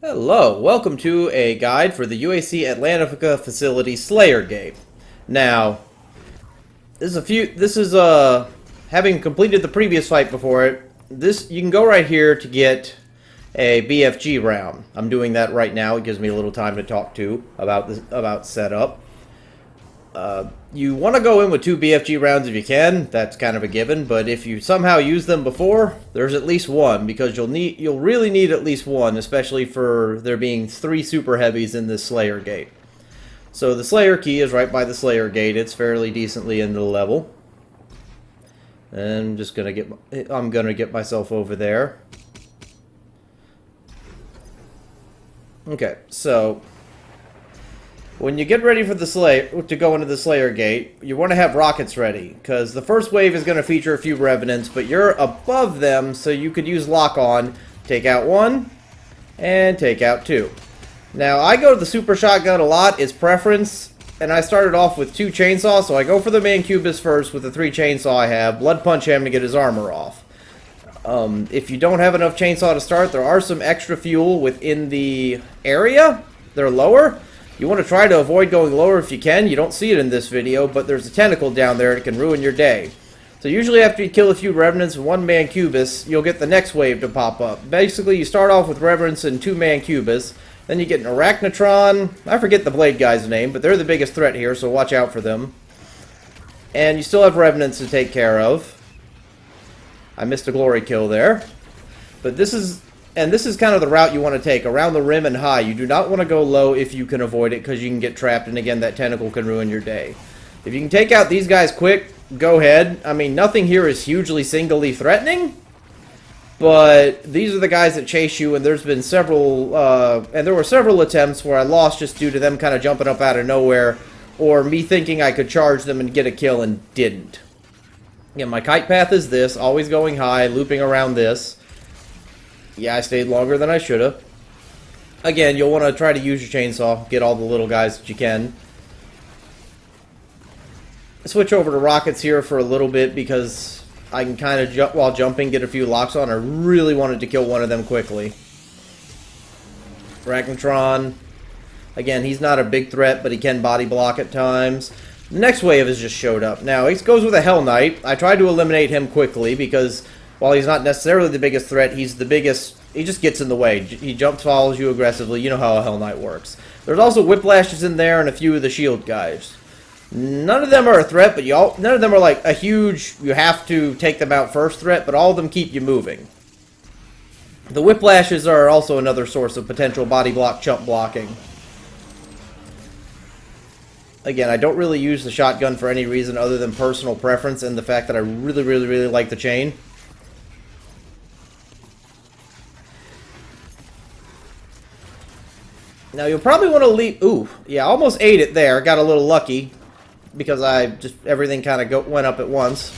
Hello, welcome to a guide for the UAC Atlantica facility Slayer Gate. Now, having completed the previous fight before it, you can go right here to get a BFG round. I'm doing that right now. It gives me a little time to talk to about setup. You want to go in with 2 BFG rounds if you can. That's kind of a given, but if you somehow use them before, there's at least one, because you'll really need at least one, especially for there being 3 super heavies in this Slayer gate. So the Slayer key is right by the Slayer gate. It's fairly decently into the level. And I'm gonna get myself over there. Okay, so when you get ready for the Slayer to go into the Slayer gate, you want to have rockets ready, because the first wave is going to feature a few Revenants, but you're above them, so you could use lock-on, take out 1, and take out 2. Now, I go to the Super Shotgun a lot, it's preference, and I started off with 2 chainsaws, so I go for the Mancubus first with the 3 chainsaw I have, blood punch him to get his armor off. If you don't have enough chainsaw to start, there are some extra fuel within the area. They're lower. You want to try to avoid going lower if you can. You don't see it in this video, but there's a tentacle down there that can ruin your day. So usually after you kill a few Revenants and 1 Mancubus, you'll get the next wave to pop up. Basically, you start off with Revenants and 2 Mancubus. Then you get an Arachnotron. I forget the Blade guy's name, but they're the biggest threat here, so watch out for them. And you still have Revenants to take care of. I missed a glory kill there. But this is kind of the route you want to take, around the rim and high. You do not want to go low if you can avoid it, because you can get trapped, and again, that tentacle can ruin your day. If you can take out these guys quick, go ahead. I mean, nothing here is hugely singly threatening, but these are the guys that chase you, and there's been several, and there were several attempts where I lost just due to them kind of jumping up out of nowhere, or me thinking I could charge them and get a kill and didn't. Yeah, my kite path is this, always going high, looping around this. Yeah, I stayed longer than I should have. Again, you'll want to try to use your chainsaw. Get all the little guys that you can. Switch over to rockets here for a little bit, because I can kind of, while jumping, get a few locks on. I really wanted to kill one of them quickly. Arachnotron. Again, he's not a big threat, but he can body block at times. The next wave has just showed up. Now, it goes with a Hell Knight. I tried to eliminate him quickly, because while he's not necessarily the biggest threat, he's the biggest. He just gets in the way. He jumps, follows you aggressively. You know how a Hell Knight works. There's also Whiplashes in there and a few of the shield guys. None of them are a threat, but none of them are like a huge, you have to take them out first threat, but all of them keep you moving. The Whiplashes are also another source of potential body block, chump blocking. Again, I don't really use the shotgun for any reason other than personal preference and the fact that I really, really, really like the chain. Now, you'll probably want to leave. Ooh, yeah, almost ate it there. Got a little lucky because everything kind of went up at once.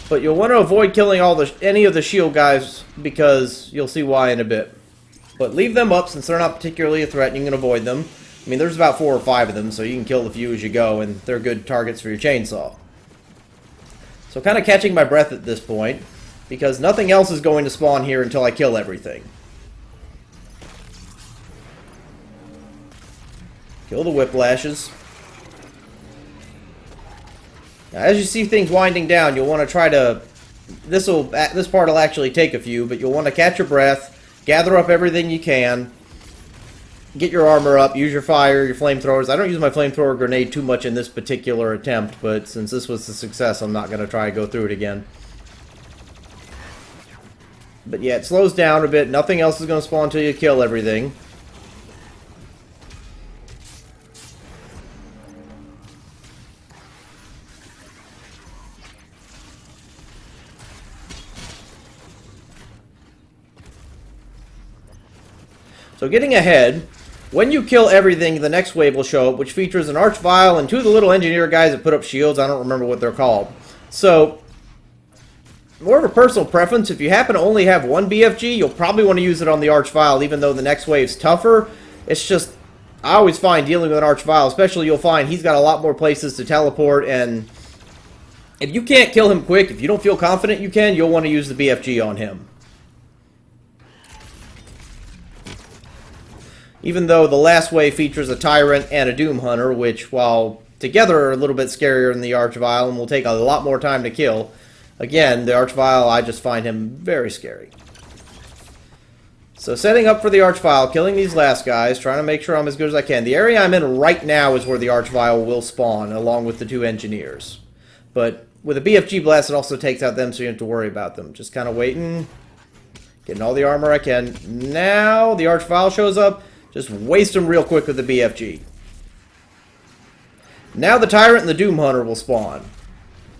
But you'll want to avoid killing any of the shield guys, because you'll see why in a bit. But leave them up since they're not particularly a threat and you can avoid them. I mean, there's about 4 or 5 of them, so you can kill a few as you go, and they're good targets for your chainsaw. So kind of catching my breath at this point, because nothing else is going to spawn here until I kill everything. Kill the Whiplashes. Now, as you see things winding down, you'll want to try to... This part will actually take a few, but you'll want to catch your breath, gather up everything you can, get your armor up, use your fire, your flamethrowers. I don't use my flamethrower grenade too much in this particular attempt, but since this was a success, I'm not going to try to go through it again. But yeah, it slows down a bit. Nothing else is going to spawn until you kill everything. So getting ahead, when you kill everything, the next wave will show up, which features an Archvile and 2 of the little engineer guys that put up shields. I don't remember what they're called. So, more of a personal preference. If you happen to only have 1 BFG, you'll probably want to use it on the Archvile, even though the next wave's tougher. It's just, I always find dealing with an Archvile, especially, you'll find he's got a lot more places to teleport, and if you can't kill him quick, if you don't feel confident you can, you'll want to use the BFG on him. Even though the last wave features a Tyrant and a Doom Hunter, which, while together are a little bit scarier than the Archvile and will take a lot more time to kill. Again, the Archvile, I just find him very scary. So setting up for the Archvile, killing these last guys, trying to make sure I'm as good as I can. The area I'm in right now is where the Archvile will spawn, along with the 2 engineers. But with a BFG blast, it also takes out them, so you don't have to worry about them. Just kind of waiting, getting all the armor I can. Now the Archvile shows up, just waste them real quick with the BFG. Now the Tyrant and the Doom Hunter will spawn.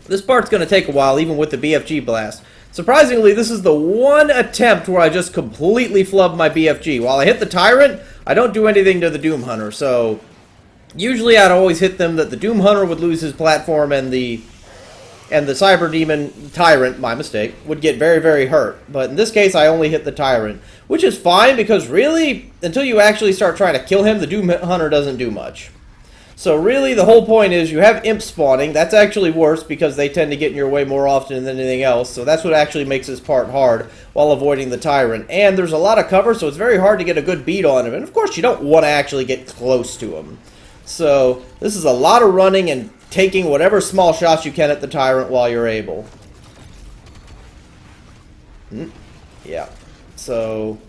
This part's going to take a while, even with the BFG blast. Surprisingly, this is the one attempt where I just completely flub my BFG. While I hit the Tyrant, I don't do anything to the Doom Hunter. So, usually I'd always hit them that the Doom Hunter would lose his platform and the Cyber Demon Tyrant, my mistake, would get very, very hurt. But in this case, I only hit the Tyrant. Which is fine, because really, until you actually start trying to kill him, the Doom Hunter doesn't do much. So really, the whole point is you have imps spawning. That's actually worse because they tend to get in your way more often than anything else. So that's what actually makes this part hard while avoiding the Tyrant. And there's a lot of cover, so it's very hard to get a good beat on him. And of course, you don't want to actually get close to him. So this is a lot of running and taking whatever small shots you can at the Tyrant while you're able. Yeah. So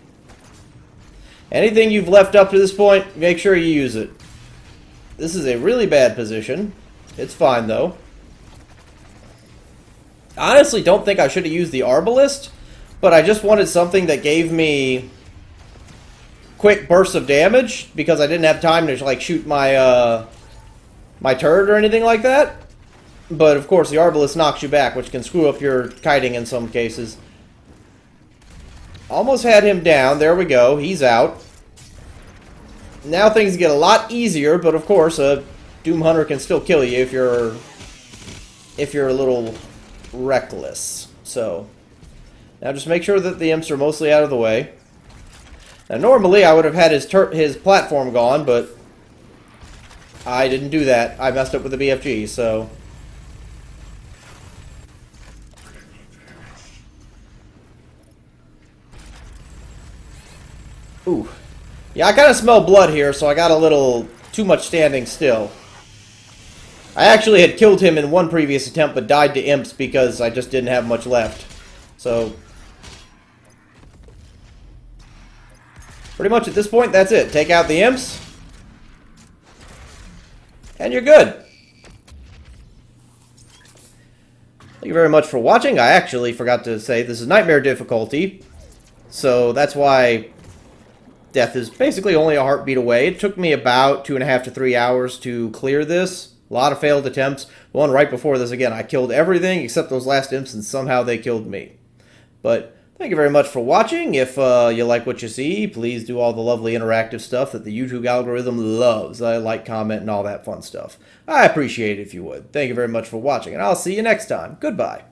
anything you've left up to this point, make sure you use it. This is a really bad position. It's fine, though. I honestly don't think I should have used the Arbalist, but I just wanted something that gave me quick bursts of damage, because I didn't have time to, like, shoot my, my turret or anything like that. But, of course, the Arbalist knocks you back, which can screw up your kiting in some cases. Almost had him down. There we go. He's out. Now things get a lot easier, but of course a Doom Hunter can still kill you if you're a little reckless. So now just make sure that the imps are mostly out of the way. Now normally I would have had his platform gone, but I didn't do that. I messed up with the BFG, so ooh. Yeah, I kind of smell blood here, so I got a little too much standing still. I actually had killed him in one previous attempt, but died to imps because I just didn't have much left. So, pretty much at this point, that's it. Take out the imps, and you're good. Thank you very much for watching. I actually forgot to say this is Nightmare difficulty, so that's why death is basically only a heartbeat away. It took me about 2.5 to 3 hours to clear this. A lot of failed attempts. The one right before this, again, I killed everything except those last imps, and somehow they killed me. But thank you very much for watching. If you like what you see, please do all the lovely interactive stuff that the YouTube algorithm loves. I like, comment, and all that fun stuff. I appreciate it if you would. Thank you very much for watching, and I'll see you next time. Goodbye.